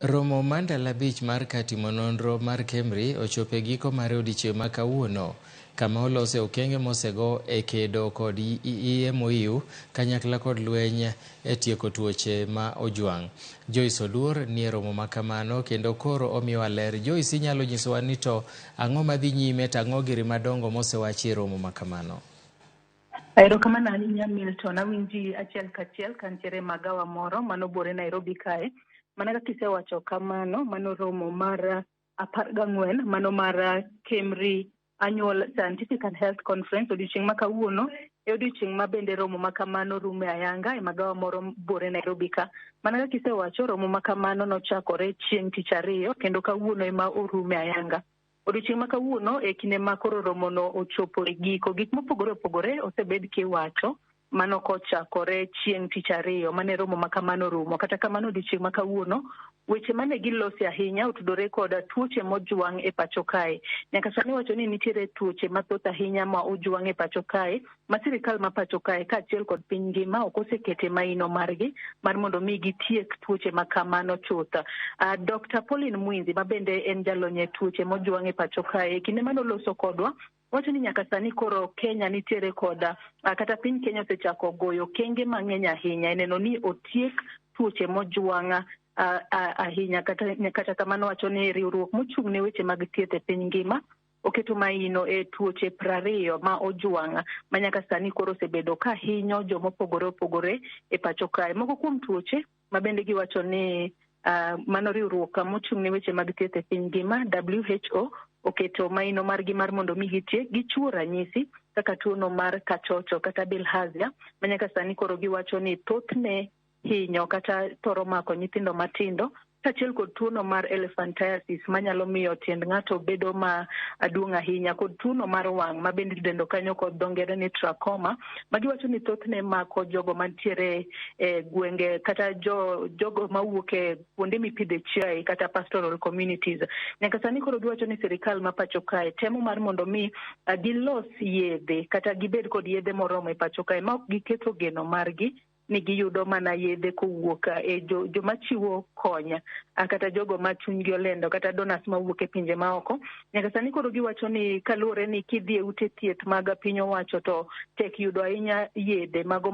Romo mandala bich mar katimo nonro mar KEMRI ochope giko mar odiechieng' ma kawuono, kama olose okenge mosego e kedo kod EMOU kanyakla kod lweny e tieko tuoche ma ojwang'. Joyce Oluor nie romo makamano kendo koro omiwa ler. Joyce, inyalo nyisowa ni to ang'o madhi nyime to ang'o giri madongo mosewachi e romo makamano? Erokamano ahinya Milton, awinji achiel kachiel kantiere magawa moro manobore Nairobi kae. Mana kaka isewacho kamano, mano romo mar 14 mano mar KEMRI Annual Scientific and Health Conference odiochieng' ma kawuono e odiochieng' ma bende romo makamano rume ayanga e magawa moro bore Nairobi ka. Mana kaka isewacho, romo makamano nochakore chieng' tich ariyo kendo kawuono ema orume ayanga. Odiochieng' ma kawuono e kinde ma koro romono ochopo e giko, gik mopogore opogore osebed kiwacho mano kochakore chieng' tich ariyo mane romo makamano rumo. Kata kamano odiochieng' ma kawuono weche mane gilosi ahinya otudore kod tuoche mojwang' e pacho kae. Nyaka sani wacho ni nitiere tuoche mathoth ahinya ma ojwang' e pacho kae, ma sirikal ma pacho kae kaachiel kod piny ngima ok osekete maino margi mar mondo mi gitiek tuoche ma kamano chuth. Dr. Pauline Mwinzi ma bende en jalony e tuoche mojwang' e pacho kae, kinde manoloso kodwa wacho ni nyaka sani koro Kenya nitiere kod kata piny Kenya osechako goyo kenge mang'eny ahinya e neno ni otiek tuoche mojwang' ahinya. Kata kamano wacho ni riwruok mochung' ne weche mag thieth e piny ngima oketo maino e tuoche 20 ma ojwang' ma nyaka sani koro osebedo ka hinyo jomopogore opogore e pacho kae. Moko kuom tuoche ma bende giwacho ni mano riwruok mochung' ne weche mag thieth e piny ngima WHO oketo maino margi mar mondo mi gichiwo ranyisi kaka tuono mar kachocho kata bilharzia ma nyaka sani koro giwacho ni thothne hinyo kata thoro mako nyithindo matindo, kaachiel kod tuono mar elephantiasis manyalo miyo tiend ng'ato bedo ma duong' ahinya, kod tuono mar wang' ma bende idendo kanyo kod dho ngere ni trachoma, ma giwacho ni thothne mako jogo mantiere e gwenge kata jogo mawuok e kuonde mipidhe chiaye kata pastoral communities. Nyaka sani koro giwacho ni sirikal ma pacho kae temo mar mondo mi gilos yedhe kata gibed kod yedhe moromo e pacho kae ma ok giketo geno margi ni giyudo mana yedhe kowuok e joma chiwo kony kata jogo ma chunygi olendo kata donors mawuok e pinje maoko. Nyaka sani koro giwacho ni kaluwore ni kidhi e ute thieth mag piny owacho to tek yudo ahinya yedhe mago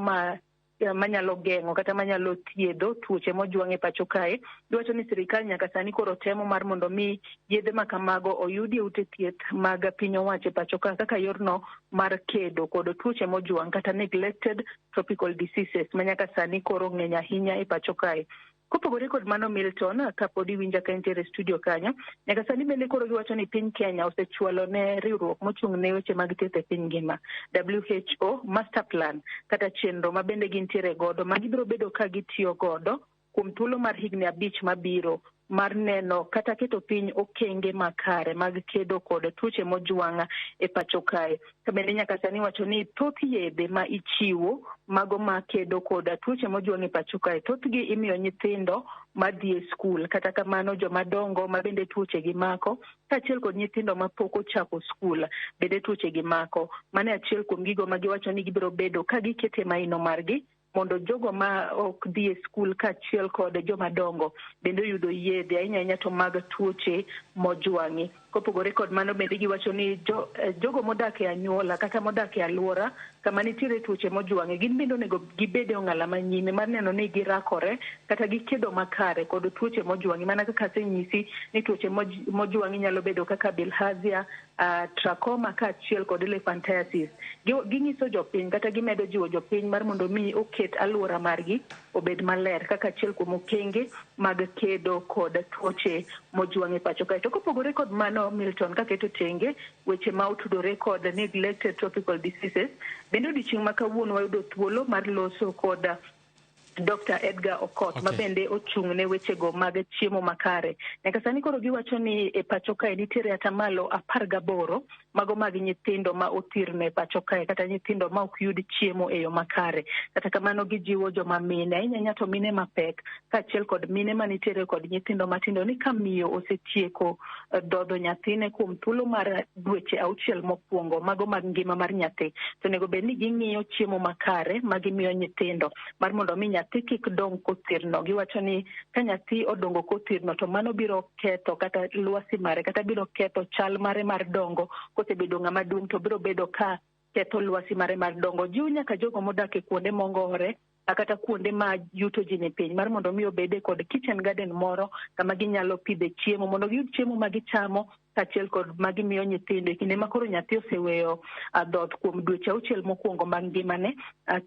manyalo geng'o kata manyalo thiedho tuoche mojwang' e pacho kae. Giwacho ni sirikal nyaka sani koro temo mar mondo mi yedhe ma kamago oyudi e ute thieth mag piny owacho e pacho kae kaka yorno mar kedo kod tuoche mojwang' kata neglected tropical diseases ma nyaka sani koro ng'eny ahinya e pacho kae. Kopogore kod mano Milton, kapod iwinja ka entiere e studio kanyo, nyaka sani bende koro giwacho ni piny Kenya osechwalo ne riwruok mochung' ne weche mag thieth e piny ngima WHO master plan kata chenro ma bende gintiere godo ma gibiro bedo ka gitiyo godo kuom thuolo mar higni 5 mabiro mar neno kata keto piny okenge makare mag kedo kod tuoche mojwang' e pacho kae. To bende nyaka sani wacho ni thoth yedhe ma ichiwo mago ma kedo kod tuoche mojwang' e pacho kae, thothgi imiyo nyithindo madhi e skul. Kata kamano jomadongo ma bende tuoche gi mako, kaachiel kod nyithindo ma pok ochako skul bende tuoche gi mako. Mano e achiel kuom gigo ma giwacho ni gibiro bedo ka gikete maino margi mondo jogo ma ok dhi e skul kaachiel kod jomadongo bende yudo yedhe ahinya to mag tuoche mojwang'i. Kopogore kod mano bende giwacho ni jogo modak e anyuola kata modak e alwora kama nitiere tuoche mojwang'i, gin bende onego gibed e ong'ala manyime mar neno ni girakore kata gikedo makare kod tuoche mojwang'i, mana kaka asenyisi ni tuoche mojwang'i nyalo bedo kaka bilharzia, trachoma kaachiel kod elephantiasis. Ginyiso jopiny kata gimedo jiwo jopiny mar mondo mi oket alwora margi obed maler kaka achiel kuom okenge mag kedo kod tuoche mojwang'e pacho kae. To kopogore kod mano Milton, kaketo tenge weche ma otudore kod neglected tropical diseases, bende odiochieng' ma kawuono wayudo thuolo mar loso kod Dr. Edgar Okot, ma bende ochung' ne wechego mag chiemo makare. Nyaka sani koro giwacho ni e pacho kae nitiere atamalo 18 mago mag nyithindo ma othirne pacho kae kata nyithindo ma ok yud chiemo e yo makare. Kata kamano gijiwo joma mine, ahinya to mine mapek, kaachiel kod mine ma nitiere kod nyithindo matindo ni ka miyo osetieko dhodho nyathine kuom thuolo mar dweche 6 mokwongo, mago mag ngima mar nyathi, to onego bed ni ging'iyo chiemo makare ma gimiyo nyithindo mar mondo mi nyathi kik dong kothirno. Giwacho ni ka nyathi odongo kothirno to mano biro ketho kata lwasi mare kata biro ketho chal mare mar dongo. Kosebedo ng'ama duong' to biro bedo ka ketho lwasi mare mar dongo. Jiw nyaka jogo modak e kuonde mongore kata kuonde ma yuto ji ni piny mar mondo mi obede kod kitchen garden moro kama ginyalo pidhe chiemo mondo giyud chiemo ma gichamo kaachiel kod ma gimiyo nyithindo e kinde ma koro nyathi oseweyo dhoth kuom dweche 6 mokwongo mag ngimane,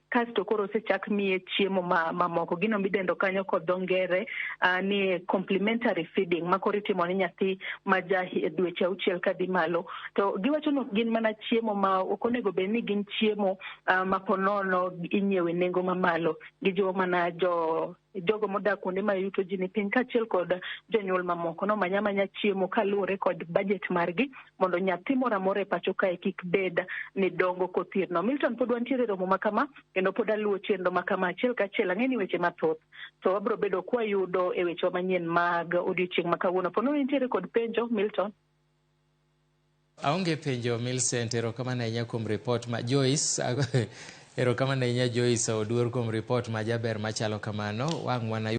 kasto koro osechak miye chiemo mamoko gino midendo kanyo kod dho ngere ni complementary feeding ma koro itimo ne nyathi ma ja dweche 6 kadhi malo. To giwacho ni gin mana chiemo ma ok onego bed ni gin chiemo ma ponono inyiewe nengo mamalo. Gijiwo mana jogo modak kuonde ma yuto ji ni piny kaachiel kod jonyuol mamoko no manya chiemo kaluwore kod budget margi mondo nyathi moro amora e pacho kae kik bed ni dongo kothirno. Milton, pod wantiere romo makama kendo pod aluwo chenro makama achiel kachiel. Ang'e ni weche mathoth to wabiro bedo kwayudo e weche manyien mag odiochieng' ma kawuono. Pono nitiere kod penjo, Milton? Aonge penjo, Millicent. Erokamano ahinya kuom report ma Joyce. Erokamano ahinya Joyce Oduor kuom report ma jaber machalo kamano. Wang' wana